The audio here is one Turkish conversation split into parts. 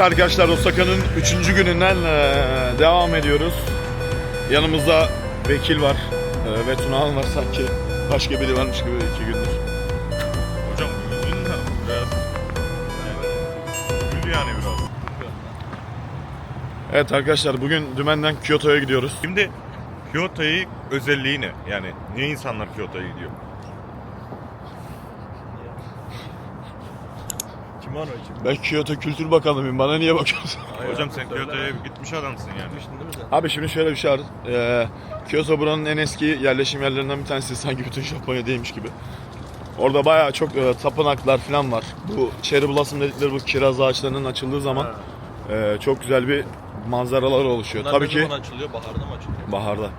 Arkadaşlar Osaka'nın 3. gününden devam ediyoruz. Yanımızda Vekil var ve Tunahan var, sanki başka biri varmış gibi 2 gündür. Hocam uzun da biraz gül yani biraz. Evet arkadaşlar, bugün dümenden Kyoto'ya gidiyoruz. Şimdi Kyoto'yu özelliği ne? Yani niye insanlar Kyoto'ya gidiyor? Kim var o kim? Ben Kyoto Kültür Bakanlığıyım, bana niye bakıyorsun? Hocam sen Kyoto'ya gitmiş adamsın yani. Abi şimdi şöyle bir şey var. Kyoto buranın en eski yerleşim yerlerinden bir tanesi, sanki bütün Japonya'daymış gibi. Orada bayağı çok tapınaklar falan var. Bu cherry blossom dedikleri bu kiraz ağaçlarının açıldığı zaman çok güzel bir manzaralar oluşuyor. Bunlar Tabii ne ki zaman açılıyor? Baharda mı açılıyor? baharda.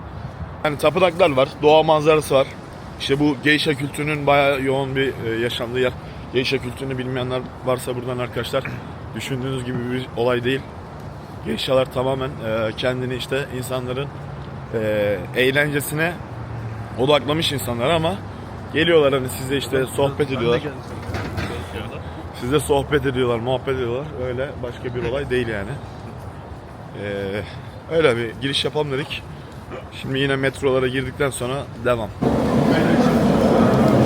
Yani tapınaklar var, doğa manzarası var. İşte bu geisha kültürünün bayağı yoğun bir yaşandığı yer. Geisha kültürünü bilmeyenler varsa buradan arkadaşlar, düşündüğünüz gibi bir olay değil. Geishalar tamamen kendini işte insanların eğlencesine odaklamış insanlar, ama geliyorlar hani size işte sohbet ediyorlar. Size sohbet ediyorlar, muhabbet ediyorlar. Öyle başka bir olay değil yani. Öyle bir giriş yapalım dedik. Şimdi yine metrolara girdikten sonra devam.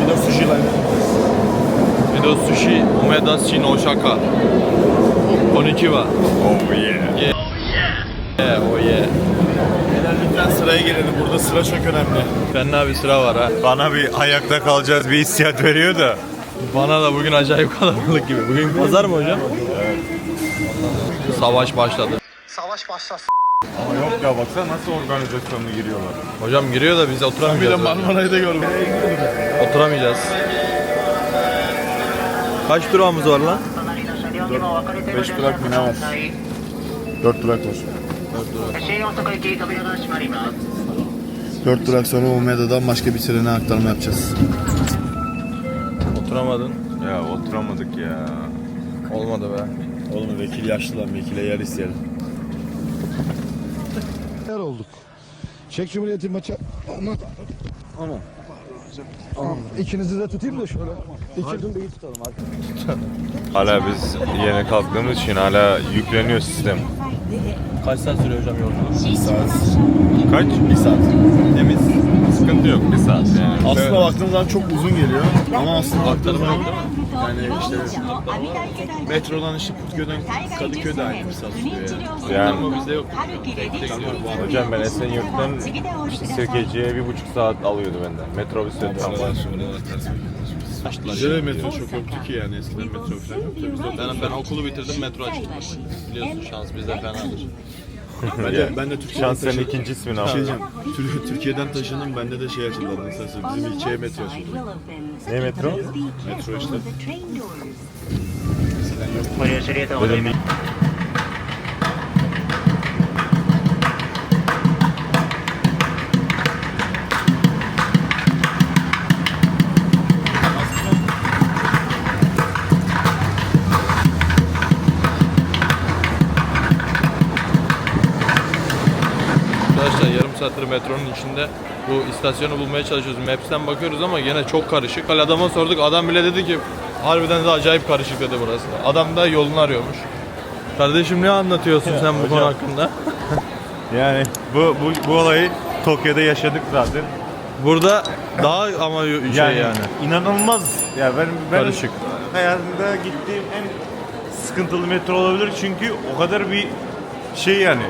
Mido Sushi Line. Mido Sushi Umedashi no Osaka. Konnichiwa. Oh yeah. Yeah, oh yeah. Beyler lütfen sıraya girelim. Burada sıra çok önemli. Fena bir sıra var ha. Bana bir ayakta kalacağız bir hissiyat veriyor da. Bana da bugün acayip kalabalık gibi. Bugün pazar mı hocam? Evet. Savaş başladı. Savaş başlasın. Ama yok ya, baksana nasıl organizasyonlu giriyorlar. Hocam giriyor da biz Bir de oturamayacağız. Marmara'yı da gördüm. Oturamayacağız. Kaç durağımız var lan? 5 durak mı ne var? 4 durak var. 4 durak sonra Umeda'dan başka bir trene aktarma yapacağız. Oturamadın. Ya oturamadık ya. Olmadı be. Oğlum vekil yaşlı lan, vekile yer isteyelim. Yer olduk. Çek Cumhuriyeti maça. Aman. Aman. Aman. İkinizi de tutayım da şöyle. İkinizi de iyi tutalım arkadaşlar. Hala biz yeni kalktığımız için hala yükleniyor sistem. Kaç saat sürüyor hocam yolculuk? Kaç? 1 saat. Temiz. Sıkıntı yok, bir saat yani. Aslında baktığınız zaman çok uzun geliyor, ama aslında baktığınız zaman yani işte metrodan işte Kutköy'den Kadıköy'de aynı bir saat sürüyor yani. Yani Ama bizde yok. hocam ben Esenyurt'tan işte Sökeci'ye 1,5 saat alıyordu benden. Metrobüsle tam var. Bizde de metro çok yoktu ki yani, eskiden metro falan yoktu. Ben okulu bitirdim, metro açtım. Biliyorsun, şans bizde fenadır. Ben de Türkiye'den Şans senin taşındım. ikinci ismin Bir abi. şey diyeceğim. Türkiye'den taşındım, bende de şey açıldı. Mesela bizim ilçeye metro açıldı. Ne metro? Metro işte. Dedim Arkadaşlar yarım saattir metronun içinde bu istasyonu bulmaya çalışıyoruz. Maps'ten bakıyoruz ama yine çok karışık. Hani adama sorduk, adam bile dedi ki harbiden de acayip karışık dedi burası. Adam da yolunu arıyormuş. Kardeşim ne anlatıyorsun sen bu konu hakkında? yani bu olayı Tokyo'da yaşadık zaten. Burada daha ama yani. inanılmaz. Ya ben Karışık. hayatımda gittiğim en sıkıntılı metro olabilir, çünkü o kadar bir şey yani.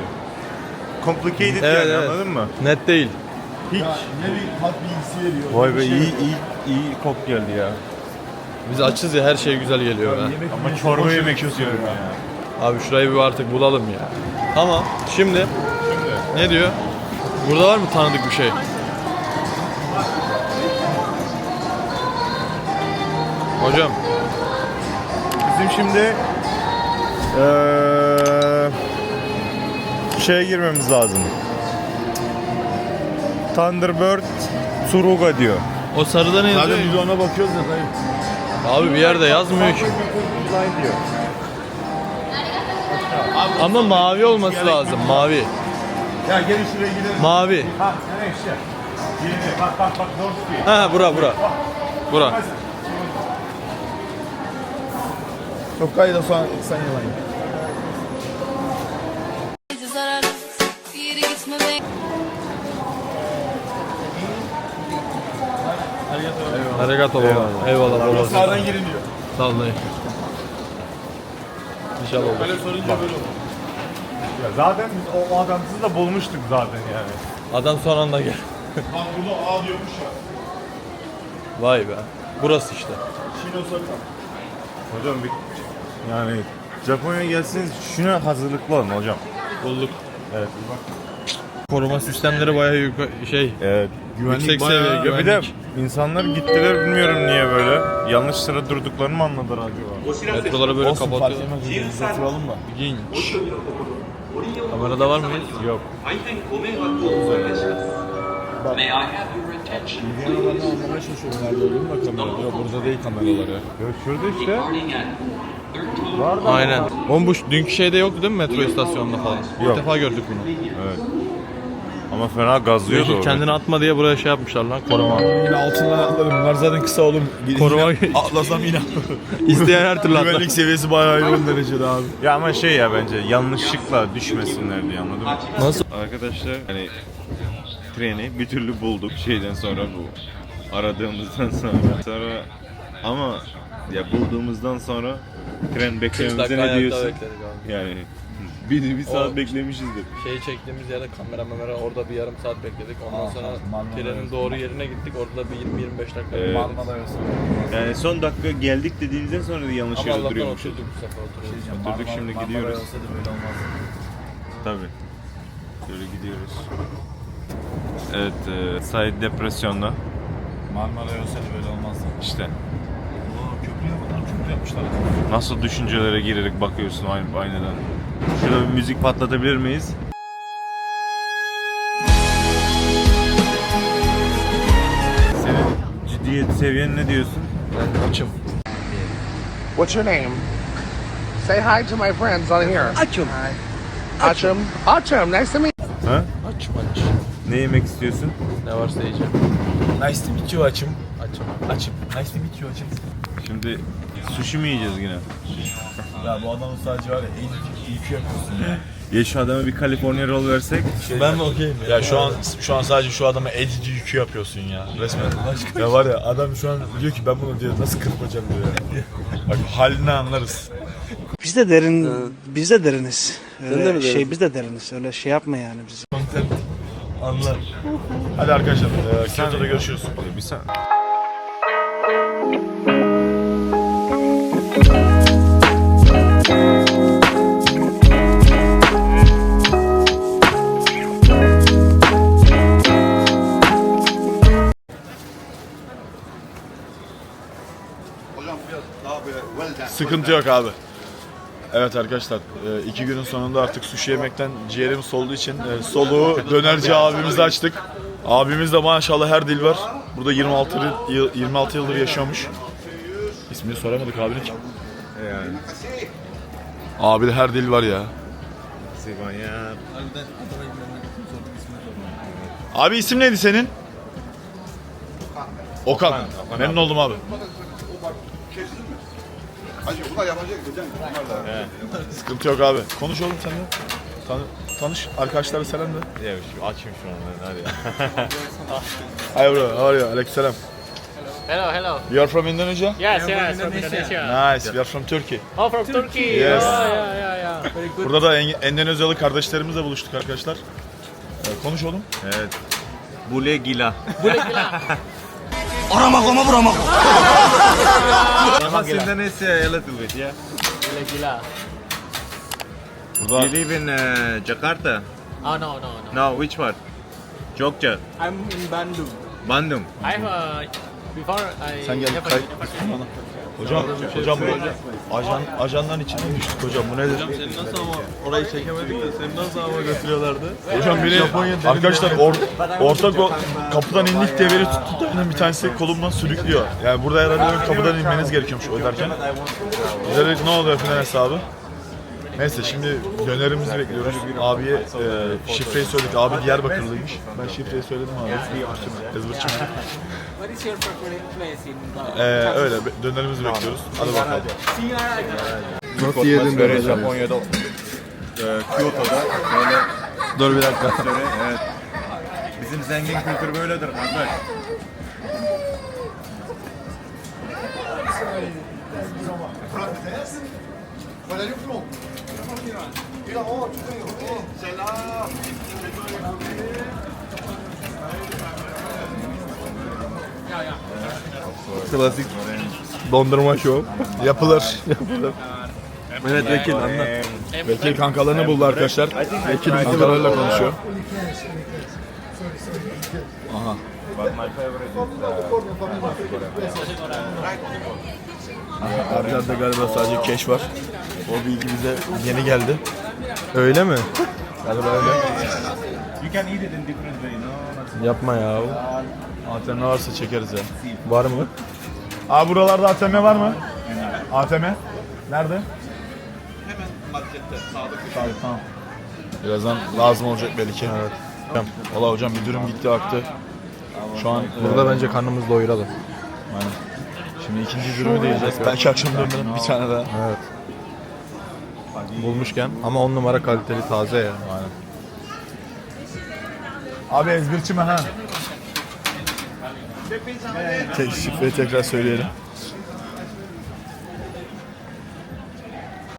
Complicated Evet, yani, evet. anladın mı? Net değil. Hiç. Ne bir hat bilgisi veriyor. Vay be, iyi kok geldi ya. Biz açız ya, her şey güzel geliyor be. Ama çorba yemek istiyorum ya. Abi şurayı bir artık bulalım ya. Tamam. Şimdi ne diyor? Burada var mı tanıdık bir şey? Hocam Bizim şimdi şeye girmemiz lazım. Thunderbird Tsuruga diyor. o sarıda ne yazıyor? Zaten biz ona bakıyoruz ya dayı. Abi bir yerde yazmıyor ki. diyor. Ama mavi olması lazım. Mavi. Ya gelin şuraya gidelim. Mavi. Ha, ne işte. Bak North Ha bura. Çok kayda sen yalan. Arigato baba. Eyvallah baba. Sağdan girin diyor. Sağ olun dayı. İnşallah olur. Böyle sorunca böyle olur. Ya zaten biz o adamsız da bulmuştuk zaten yani. Adam son anda gel. Bak burada A diyormuş ya. Vay be. Burası işte. Şino Sakan. Hocam bir yani Japonya'ya gelseniz şuna hazırlıklı olun hocam. Bulduk. Evet. Koruma sistemleri bayağı Evet. yüksek seviye Ya bir de güvenlik. insanlar gittiler bilmiyorum niye böyle. Yanlış sıra durduklarını mı anladılar acaba? Metroları böyle Olsun fark kapatıyor. etmez. Biz oturalım da. İlginç. Kamerada var mıyız? Yok. May I have your attention? Videolarını anlamaya çalışıyorum nerede olduğunu da kamerada. Yok burada değil kameraları. Ya şurada işte. Departing at 13. Aynen. Oğlum bu dünkü şeyde yoktu değil mi metro istasyonunda falan? Yok. İlk defa gördük bunu. Evet. Ama fena gazlıyordu Yeşil orada. kendini atma diye buraya şey yapmışlar lan koruma. Yine altından atladım. Bunlar zaten kısa oğlum. Koruma- Yine atlasam yine. İsteyen her türlü atlar. Güvenlik seviyesi bayağı yoğun derecede abi. Ya ama şey ya bence yanlışlıkla düşmesinler diye anladın mı? Nasıl? Arkadaşlar hani treni bir türlü bulduk şeyden sonra bu aradığımızdan sonra ama ya bulduğumuzdan sonra tren beklememize ne diyorsun? Yani bir saat O- beklemişizdir. Şeyi çektiğimiz yerde kamera orada bir yarım saat bekledik. Ondan sonra trenin doğru yerine gittik. Orada bir 20-25 dakika. Yani son dakika geldik dediğimizden sonra da yanlış Ama yere Allah'tan duruyormuşuz. oturduk bu sefer oturuyoruz. Oturduk şimdi gidiyoruz. Tabii. Şöyle gidiyoruz. Evet, Said depresyonda. Marmara'ya olsaydı böyle olmazdı. İşte Köprü yapmışlar. nasıl düşüncelere girerek bakıyorsun aynadan. Şurada bir müzik patlatabilir miyiz? Senin ciddiyet seviyen ne diyorsun? Ben açım. What's your name? Say hi to my friends on here. Achum. Achum. Achum. Nice to meet Ha? Aç. Ne yemek istiyorsun? Ne varsa yiyeceğim. Nice to meet you açım. Açım. Açım. Nice to meet you açım. Şimdi sushi mi yiyeceğiz yine? Ya bu adamın sadece var ya EQ yapıyorsun ya. Ya şu adama bir California roll versek? Ben de okeyim Ya şu an sadece şu adama edici yükü yapıyorsun ya resmen. Ya var ya adam şu an diyor ki ben bunu diyor nasıl kırpacağım diyor ya. Bak halini anlarız. Biz de deriniz. Öyle biz de deriniz. Öyle şey yapma yani bizi. Anlar. Hadi arkadaşlar Kyoto'da görüşürüz. Bir saniye. Sıkıntı yok abi. Evet arkadaşlar 2 günün sonunda artık sushi yemekten ciğerim solduğu için soluğu dönerci abimizi açtık. Abimiz de maşallah her dil var. Burada 26 yıldır yaşıyormuş. İsmini soramadık abinin kim? Yani. Abi de her dil var ya. Sivanya. Abi isim neydi senin? Okan. Memnun oldum abi. Sıkıntı yok abi. Konuş oğlum sen de. Tanış. Arkadaşlara selam de. Ya açayım şu an ben hadi. Hi bro, how are you? Aleykümselam. Hello. You are from Indonesia? Yes, from Indonesia. Nice. We are from Turkey. Oh, from Turkey. Yes. Oh, yeah. Very good. Burada da Endonezyalı kardeşlerimizle buluştuk arkadaşlar. Konuş oğlum. Evet. Bule gila. Mas Indonesia a little bit, yeah. Gila. Burada You live in Jakarta? Oh, no. No, which part? Jogja, I'm in Bandung. Bandung. I have before I sen gel. Hocam bu ajandan içine düştük hocam. Bu nedir? Seni nasıl ama orayı çekemedik de seni nasıl ama götürüyorlardı? Hocam beni arkadaşlar kapıdan indik diye beni tuttu da bir tanesi kolumdan sürüklüyor. Yani burada herhalde kapıdan inmeniz gerekiyormuş öderken. Bize de ne oluyor falan hesabı. Neyse şimdi dönerimizi bekliyoruz. Abiye şifreyi söyledik. Abi Diyarbakırlıymış. Ben şifreyi söyledim abi. Ezberçim. What is your favorite place in Öyle dönerimizi bekliyoruz. Hadi bakalım. Nasıl yedin böyle Japonya'da Kyoto'da böyle Dur bir dakika. Evet. Bizim zengin kültürü böyledir kardeş. Klasik dondurma şov. Yapılır. Evet Vekil anlat. Vekil kankalarını buldu arkadaşlar. Vekil kankalarıyla konuşuyor. Aha. But my favorite is Abilerde galiba sadece keş var. O bilgi bize yeni geldi. Öyle mi? Galiba öyle. you can eat it in different way, no? Yapma ya. ATM varsa çekeriz ya. Var mı? Abi buralarda ATM var mı? ATM? Nerede? Hemen markette Sağda. Tamam. Birazdan lazım olacak belki. Evet. Valla hocam bir dürüm gitti aktı. Şu an Burada bence karnımızı doyuralım. Aynen. Şimdi ikinci dürümü de yiyeceğiz. Belki akşam dönürüm bir tane daha. Evet. Bulmuşken ama 10 numara kaliteli taze ya. Aynen. Abi ezberçi mi ha? Şifreyi tekrar söyleyelim.